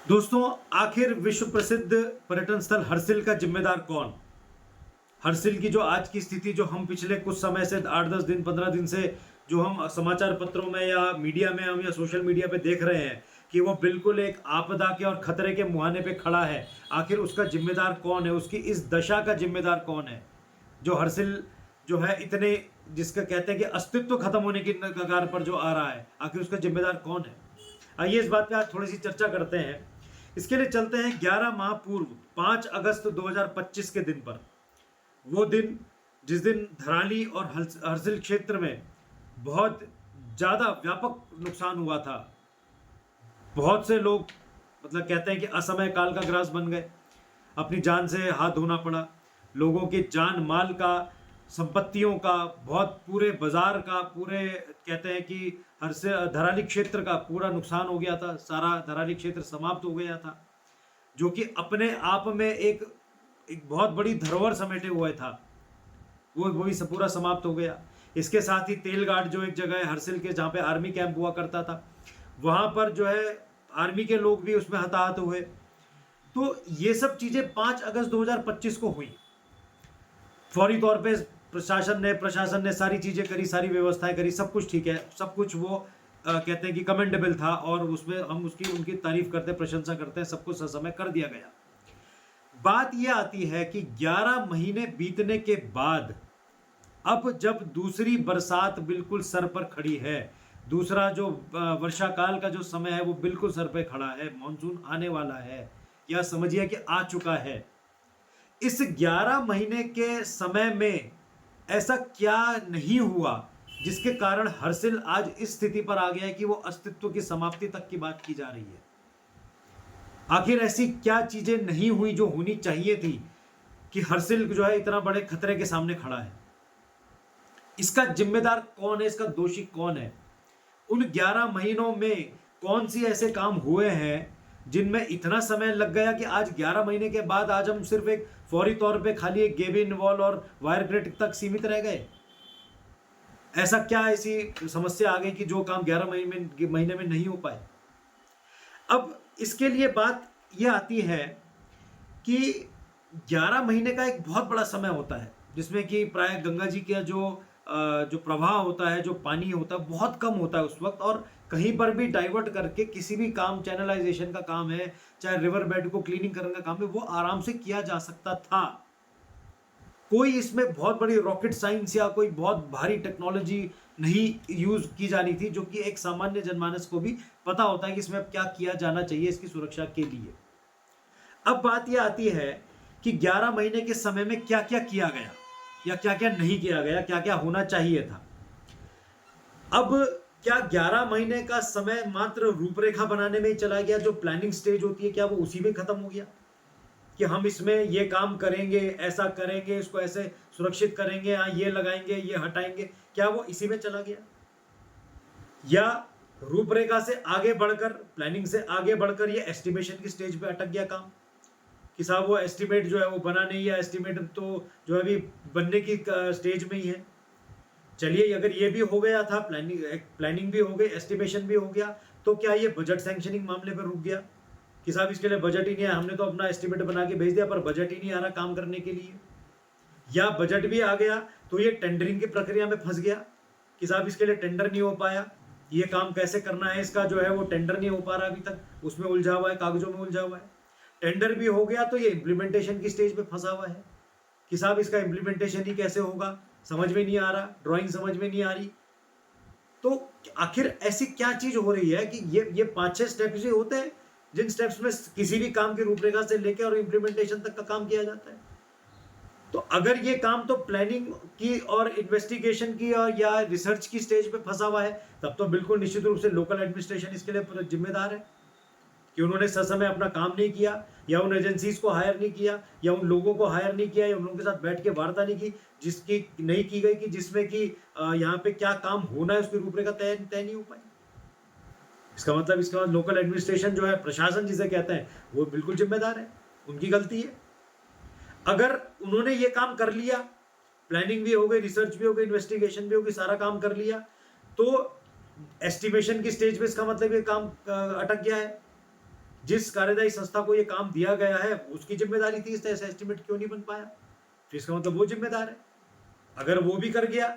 दोस्तों, आखिर विश्व प्रसिद्ध पर्यटन स्थल हरसिल का जिम्मेदार कौन? हरसिल की जो आज की स्थिति जो हम पिछले कुछ समय से 8-10 दिन 15 दिन से जो हम समाचार पत्रों में या मीडिया में हम या सोशल मीडिया पे देख रहे हैं कि वो बिल्कुल एक आपदा के और खतरे के मुहाने पे खड़ा है। आखिर उसका जिम्मेदार कौन है? उसकी इस दशा का जिम्मेदार कौन है? जो हरसिल जो है इतने जिसका कहते हैं कि अस्तित्व खत्म होने की कगार पर जो आ रहा है, आखिर उसका जिम्मेदार कौन है? आइए इस बात पे आज थोड़ी सी चर्चा करते हैं। इसके लिए चलते हैं 11 माह पूर्व 5 अगस्त 2025 के दिन पर। वो दिन जिस दिन धराली और हरसिल क्षेत्र में बहुत ज़्यादा व्यापक नुकसान हुआ था। बहुत से लोग मतलब कहते हैं कि असमय काल का ग्रास बन गए, अपनी जान से हाथ धोना पड़ा, लोगों के जान माल का, संपत्तियों का, बहुत पूरे बाजार का, पूरे कहते हैं कि हर से धराली क्षेत्र का पूरा नुकसान हो गया था। सारा धराली क्षेत्र समाप्त हो गया था, जो कि अपने आप में एक एक बहुत बड़ी धरोहर समेटे हुए था। वो भी पूरा समाप्त हो गया। इसके साथ ही तेलघाट जो एक जगह है हरसिल के, जहाँ पे आर्मी कैंप हुआ करता था, वहाँ पर जो है आर्मी के लोग भी उसमें हताहत हुए। तो ये सब चीज़ें 5 अगस्त 2025 को हुई। फौरी तौर पे प्रशासन ने सारी चीज़ें करी, सारी व्यवस्थाएं करी, सब कुछ ठीक है, सब कुछ वो कहते हैं कि कमेंडेबल था और उसमें हम उसकी उनकी तारीफ करते हैं, प्रशंसा करते हैं, सब कुछ ससमय कर दिया गया। बात यह आती है कि 11 महीने बीतने के बाद अब जब दूसरी बरसात बिल्कुल सर पर खड़ी है, दूसरा जो वर्षा काल का जो समय है वो बिल्कुल सर पे खड़ा है, मानसून आने वाला है या समझिए कि आ चुका है। इस 11 महीने के समय में ऐसा क्या नहीं हुआ जिसके कारण हरसिल आज इस स्थिति पर आ गया है कि वो अस्तित्व की समाप्ति तक की बात की जा रही है? आखिर ऐसी क्या चीजें नहीं हुई जो होनी चाहिए थी कि हरसिल जो है इतना बड़े खतरे के सामने खड़ा है? इसका जिम्मेदार कौन है? इसका दोषी कौन है? उन 11 महीनों में कौन सी ऐसे काम हुए हैं जिनमें इतना समय लग गया कि आज 11 महीने के बाद आज हम सिर्फ एक फौरी तौर पे खाली एक गेबिन वॉल और वायर ग्रिड तक सीमित रह गए? ऐसा क्या ऐसी समस्या आ गई कि जो काम 11 महीने में नहीं हो पाए? अब इसके लिए बात यह आती है कि 11 महीने का एक बहुत बड़ा समय होता है जिसमें कि प्राय गंगा जी का जो प्रवाह होता है, जो पानी होता है, बहुत कम होता है उस वक्त, और कहीं पर भी डाइवर्ट करके किसी भी काम, चैनलाइजेशन का काम है, चाहे रिवर बेड को क्लीनिंग करने का काम है, वो आराम से किया जा सकता था। कोई इसमें बहुत बड़ी रॉकेट साइंस या कोई बहुत भारी टेक्नोलॉजी नहीं यूज की जानी थी, जो कि एक सामान्य जनमानस को भी पता होता है कि इसमें अब क्या किया जाना चाहिए इसकी सुरक्षा के लिए। अब बात यह आती है कि 11 महीने के समय में क्या क्या किया गया या क्या क्या नहीं किया गया, क्या क्या होना चाहिए था। अब क्या 11 महीने का समय मात्र रूपरेखा बनाने में ही चला गया? जो प्लानिंग स्टेज होती है, क्या वो उसी में खत्म हो गया कि हम इसमें ये काम करेंगे, ऐसा करेंगे, इसको ऐसे सुरक्षित करेंगे, यहाँ ये लगाएंगे, ये हटाएंगे, क्या वो इसी में चला गया? या रूपरेखा से आगे बढ़कर, प्लानिंग से आगे बढ़कर ये एस्टिमेशन की स्टेज पे अटक गया काम कि साहब वो एस्टिमेट जो है वो बना नहीं है, एस्टिमेट तो जो है अभी बनने की स्टेज में ही है। चलिए, अगर ये भी हो गया था, प्लानिंग भी हो गई, एस्टिमेशन भी हो गया, तो क्या ये बजट सैंक्शनिंग मामले पर रुक गया कि साहब इसके लिए बजट ही नहीं है, हमने तो अपना एस्टिमेट बना के भेज दिया पर बजट ही नहीं आ रहा काम करने के लिए? या बजट भी आ गया तो ये टेंडरिंग की प्रक्रिया में फंस गया कि साहब इसके लिए टेंडर नहीं हो पाया, ये काम कैसे करना है इसका जो है वो टेंडर नहीं हो पा रहा अभी तक, उसमें उलझा हुआ है, कागजों में उलझा हुआ है। टेंडर भी हो गया तो ये इम्प्लीमेंटेशन की स्टेज पे फंसा हुआ है कि साहब इसका इम्प्लीमेंटेशन ही कैसे होगा, समझ में नहीं आ रहा, ड्राइंग समझ में नहीं आ रही। तो आखिर ऐसी क्या चीज हो रही है कि ये 5-6 स्टेप्स ही होते हैं जिन स्टेप्स में किसी भी काम की रूपरेखा से लेकर और इम्प्लीमेंटेशन तक का काम किया जाता है। तो अगर ये काम तो प्लानिंग की और इन्वेस्टिगेशन की और या रिसर्च की स्टेज पे फंसा हुआ है, तब तो बिल्कुल निश्चित रूप से लोकल एडमिनिस्ट्रेशन इसके लिए जिम्मेदार है कि उन्होंने ससमय अपना काम नहीं किया, या उन एजेंसीज को हायर नहीं किया, या उन लोगों को हायर नहीं किया, या उन लोगों के साथ बैठ के वार्ता नहीं की जिसकी नहीं की गई कि जिसमें कि यहाँ पे क्या काम होना है उसकी रूपरेखा तय नहीं हो पाई। इसका मतलब इसके बाद लोकल एडमिनिस्ट्रेशन जो है, प्रशासन जिसे कहते हैं, वो बिल्कुल जिम्मेदार है, उनकी गलती है। अगर उन्होंने ये काम कर लिया, प्लानिंग भी हो गई, रिसर्च भी हो गई, इन्वेस्टिगेशन भी हो गई, सारा काम कर लिया, तो एस्टिमेशन की स्टेज पे इसका मतलब ये काम अटक गया है। जिस कार्यदायी संस्था को ये काम दिया गया है उसकी जिम्मेदारी थी, इस तरह से एस्टिमेट क्यों नहीं बन पाया? तो इसका मतलब वो जिम्मेदार है। अगर वो भी कर गया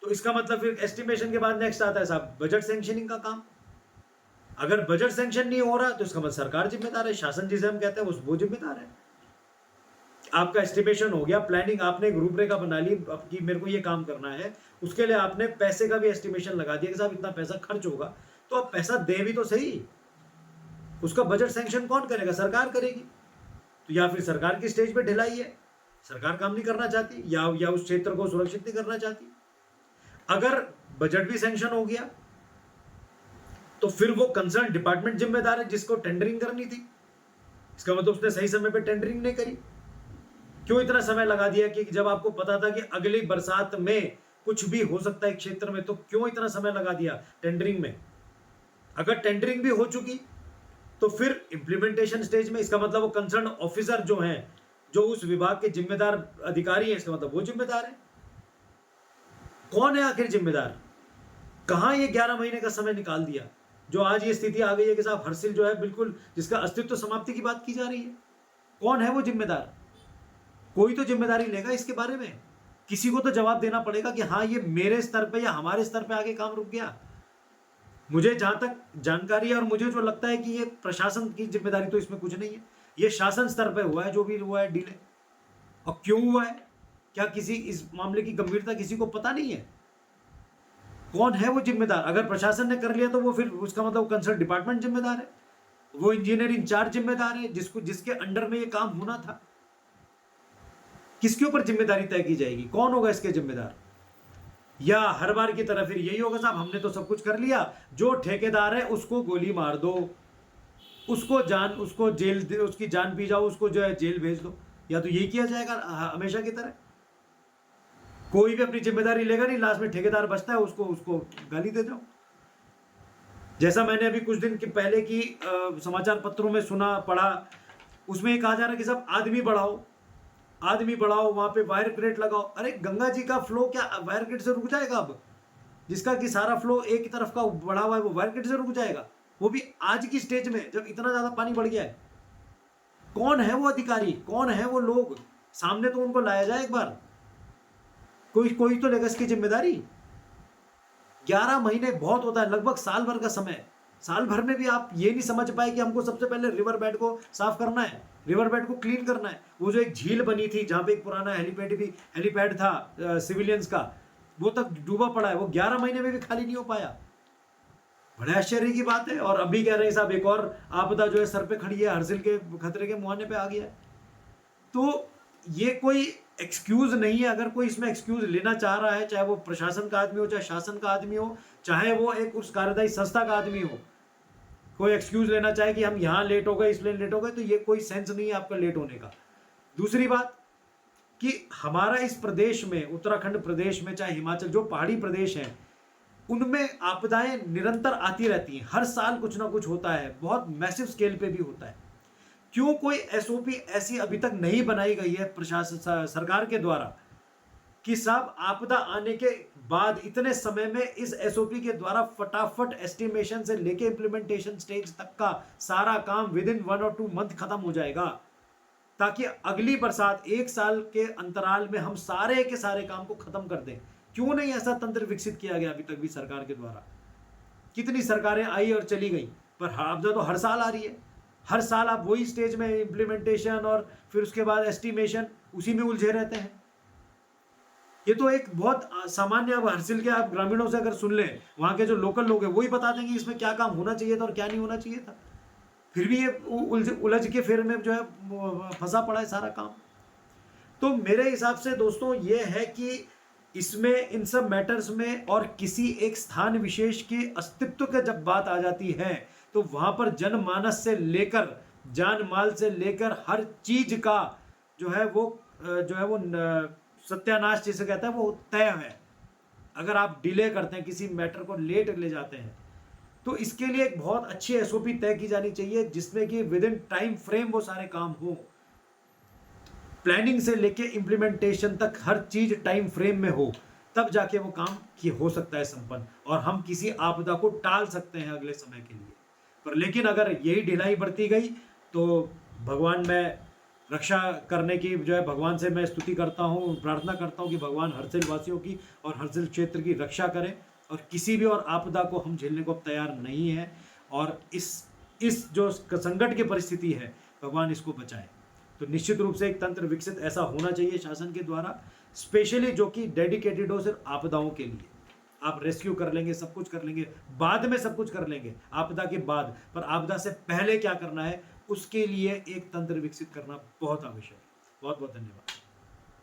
तो इसका मतलब फिर एस्टिमेशन के बाद नेक्स्ट आता है साहब बजट सैंक्शनिंग का काम। अगर बजट सैंक्शन नहीं हो रहा तो इसका मतलब सरकार जिम्मेदार है, शासन जिसे हम कहते हैं वो जिम्मेदार है। आपका एस्टिमेशन हो गया, प्लानिंग, आपने एक रूपरेखा बना ली अब कि मेरे को ये काम करना है, उसके लिए आपने पैसे का भी एस्टिमेशन लगा दिया कि साहब इतना पैसा खर्च होगा, तो आप पैसा दे भी तो सही। उसका बजट सैंक्शन कौन करेगा? सरकार करेगी। तो या फिर सरकार की स्टेज पे ढिलाई है, सरकार काम नहीं करना चाहती या उस क्षेत्र को सुरक्षित नहीं करना चाहती। अगर बजट भी सैंक्शन हो गया तो फिर वो कंसर्न डिपार्टमेंट जिम्मेदार है जिसको टेंडरिंग करनी थी। इसका मतलब उसने सही समय पे टेंडरिंग नहीं करी। क्यों इतना समय लगा दिया कि जब आपको पता था कि अगली बरसात में कुछ भी हो सकता है क्षेत्र में, तो क्यों इतना समय लगा दिया टेंडरिंग में? अगर टेंडरिंग भी हो चुकी तो फिर इंप्लीमेंटेशन स्टेज में, इसका मतलब वो कंसर्न ऑफिसर जो हैं, जो उस विभाग के जिम्मेदार अधिकारी हैं, इसका मतलब वो जिम्मेदार है। कौन है आखिर जिम्मेदार? कहां ये 11 महीने का समय निकाल दिया जो आज ये स्थिति आ गई है कि साहब हरसिल जो है बिल्कुल जिसका अस्तित्व समाप्ति की बात की जा रही है। कौन है वो जिम्मेदार? कोई तो जिम्मेदारी लेगा इसके बारे में, किसी को तो जवाब देना पड़ेगा कि हाँ ये मेरे स्तर पे या हमारे स्तर पे आगे काम रुक गया। मुझे जहां तक जानकारी है और मुझे जो लगता है कि ये प्रशासन की जिम्मेदारी तो इसमें कुछ नहीं है, ये शासन स्तर पे हुआ है जो भी हुआ है डिले। और क्यों हुआ है? क्या किसी इस मामले की गंभीरता किसी को पता नहीं है? कौन है वो जिम्मेदार? अगर प्रशासन ने कर लिया तो वो फिर उसका मतलब कंसर्न डिपार्टमेंट जिम्मेदार है, वो इंजीनियर इंचार्ज जिम्मेदार है जिसके अंडर में ये काम होना था। किसके ऊपर जिम्मेदारी तय की जाएगी? कौन होगा इसके जिम्मेदार? या हर बार की तरह फिर यही होगा साहब हमने तो सब कुछ कर लिया, जो ठेकेदार है उसको गोली मार दो, उसको जेल, उसकी जान पी जाओ, उसको जो है जेल भेज दो। या तो यही किया जाएगा हमेशा की तरह? कोई भी अपनी जिम्मेदारी लेगा नहीं, लास्ट में ठेकेदार बचता है, उसको गाली दे जाओ। जैसा मैंने अभी कुछ दिन के पहले की समाचार पत्रों में सुना पढ़ा, उसमें ये कहा जा रहा है कि साहब आदमी बढ़ाओ, वहां पे वायर क्रेट लगाओ। अरे गंगा जी का फ्लो क्या वायर क्रेट से रुक जाएगा? अब जिसका कि सारा फ्लो एक ही तरफ का बढ़ा हुआ है वो वायर क्रेट से रुक जाएगा? वो भी आज की स्टेज में जब इतना ज्यादा पानी बढ़ गया है। कौन है वो अधिकारी? कौन है वो लोग? सामने तो उनको लाया जाए एक बार, कोई तो लेगा इसकी जिम्मेदारी। 11 महीने बहुत होता है, लगभग साल भर का समय। साल भर में भी आप ये नहीं समझ पाए कि हमको सबसे पहले रिवर बेड को साफ करना है, रिवर बेड को क्लीन करना है। वो जो एक झील बनी थी जहां पे एक पुराना हेलीपैड था सिविलियंस का, वो तक डूबा पड़ा है, वो 11 महीने में भी खाली नहीं हो पाया। बड़े आश्चर्य की बात है। और अभी कह रहे हैं साहब एक और आपदा जो है सर पे खड़ी है, हरसिल के खतरे के मुहाने पे आ गया है। तो ये कोई एक्सक्यूज नहीं है। अगर कोई इसमें एक्सक्यूज लेना चाह रहा है, चाहे वो प्रशासन का आदमी हो, चाहे शासन का आदमी हो, चाहे वो एक उस कार्यदायी संस्था का आदमी हो, कोई एक्सक्यूज लेना चाहे कि हम यहाँ लेट हो गए इसलिए लेट हो गए, तो ये कोई सेंस नहीं है आपका लेट होने का। दूसरी बात कि हमारा इस प्रदेश में, उत्तराखंड प्रदेश में, चाहे हिमाचल, जो पहाड़ी प्रदेश हैं, उनमें आपदाएं निरंतर आती रहती हैं। हर साल कुछ ना कुछ होता है, बहुत मैसिव स्केल पे भी होता है। क्यों कोई एसओपी ऐसी अभी तक नहीं बनाई गई है प्रशासन सरकार के द्वारा कि साहब आपदा आने के बाद इतने समय में इस एसओपी के द्वारा फटाफट एस्टिमेशन से लेके इंप्लीमेंटेशन स्टेज तक का सारा काम विद इन 1 और 2 मंथ खत्म हो जाएगा, ताकि अगली बरसात 1 साल के अंतराल में हम सारे के सारे काम को खत्म कर दें। क्यों नहीं ऐसा तंत्र विकसित किया गया अभी तक भी सरकार के द्वारा? कितनी सरकारें आई और चली गई, पर आपदा तो हर साल आ रही है। हर साल आप वही स्टेज में इंप्लीमेंटेशन और फिर उसके बाद एस्टिमेशन, उसी में उलझे रहते हैं। ये तो एक बहुत सामान्य, अब हरसिल के आप ग्रामीणों से अगर सुन लें, वहां के जो लोकल लोग हैं वही बता देंगे इसमें क्या काम होना चाहिए था और क्या नहीं होना चाहिए था। फिर भी ये उलझ के फिर में जो है फंसा पड़ा है सारा काम। तो मेरे हिसाब से दोस्तों ये है कि इसमें इन सब मैटर्स में और किसी एक स्थान विशेष के अस्तित्व की जब बात आ जाती है तो वहां पर जनमानस से लेकर जान माल से लेकर हर चीज का जो है वो सत्यानाश जिसे कहता है वो तय है। अगर आप डिले करते हैं, किसी मैटर को लेट ले जाते हैं, तो इसके लिए एक बहुत अच्छी एसओपी तय की जानी चाहिए जिसमें कि विद इन टाइम फ्रेम वो सारे काम हो। प्लानिंग से लेके इंप्लीमेंटेशन तक हर चीज टाइम फ्रेम में हो, तब जाके वो काम हो सकता है संपन्न और हम किसी आपदा को टाल सकते हैं अगले समय के लिए। पर लेकिन अगर यही ढिलाई बरती गई तो भगवान, मैं रक्षा करने की जो है भगवान से मैं स्तुति करता हूँ, प्रार्थना करता हूँ कि भगवान हरसिल वासियों की और हरसिल क्षेत्र की रक्षा करें, और किसी भी और आपदा को हम झेलने को तैयार नहीं है। और इस जो संकट की परिस्थिति है, भगवान इसको बचाए। तो निश्चित रूप से एक तंत्र विकसित ऐसा होना चाहिए शासन के द्वारा, स्पेशली जो कि डेडिकेटेड हो सिर्फ आपदाओं के लिए। आप रेस्क्यू कर लेंगे, सब कुछ कर लेंगे, बाद में सब कुछ कर लेंगे आपदा के बाद, पर आपदा से पहले क्या करना है उसके लिए एक तंत्र विकसित करना बहुत आवश्यक है। बहुत बहुत धन्यवाद।